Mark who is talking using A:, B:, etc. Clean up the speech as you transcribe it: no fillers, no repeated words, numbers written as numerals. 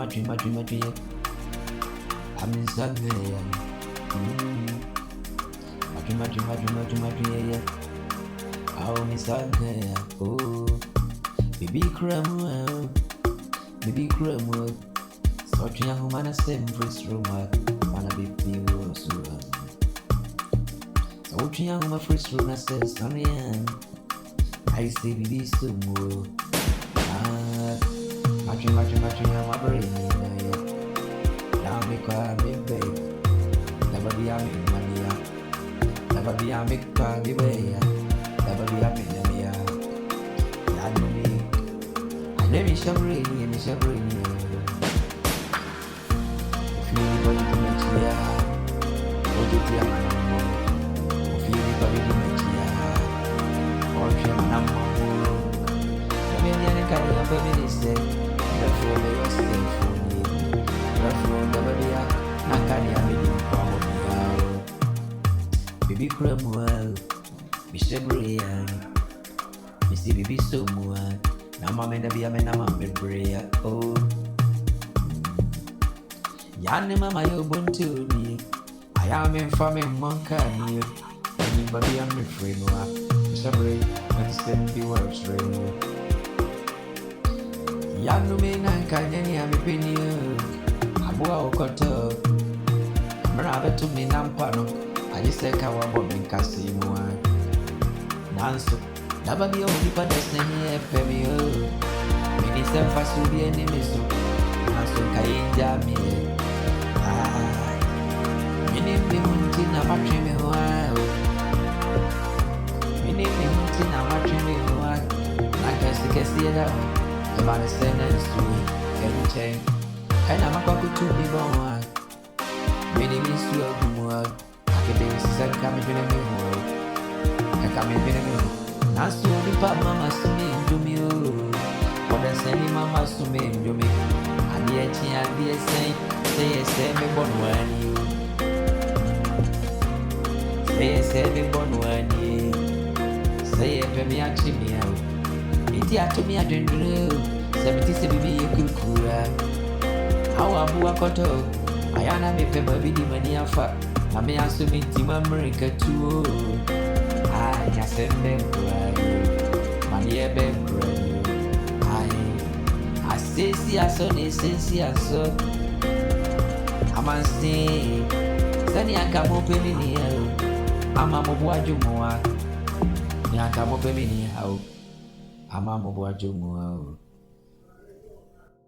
A: I'm in Sunday. Oh, Miss Sunday. Oh, baby Cromwell. Searching a woman, same first room. Wanna be people. Searching a woman, first room. I says, I say, baby, so more. Matching, I'm a brain. Now me cry, big baby. Never be a big mania. Never be a big party way. Never be a big mania. I know me. I never shall rain, and it's a rain. If you anybody to meet you, what you feel, man. If you anybody to meet you, or if you're an ammo. I mean, you're a kind of a minister. Therefore, they are still for me. Therefore, never be a Nakani, I mean, Baby Cromwell, Mr. Brian, Mr. Baby Someone, now Mamma be a man, I'm a Brea. Oh, Yanni, Mamma, you're born to me. I am in farming Monka here. Anybody, I'm afraid, Mr. Bray, and send the words rain. Yanu me nanka nyani amepinio Abua ukoto Mrabe tumi nampano Ajiseka wabo menkasi mwa Nanso Daba biyo ulipa desne hiye pemio Minise mfasu biye ni miso Nanso kayinja miye Minimbi munti na matrimi huwa Minimbi munti na matrimi huwa Nakasi kesi yeda about the sentence to me, every time. And I'm a cockle to be born. Many means to a good world. Academics is a coming in a new world. I come in a new. Now, so the papa must to me to me. What I say, mamma to me to me. And yet, I be a saint. Say, me born one you. Say, me born one you. Say, me actually out. To me, I don't know. 77 be a good cura. How Abu Akoto, I am a paper with the money of fat. I may also meet Team America too. I just said, money a baby. I say, see, I saw this, see, I saw. I must stay. Sunny, I come open in here. I'm a Mobuajumoa. I come open in here. Ama mobwa jumu.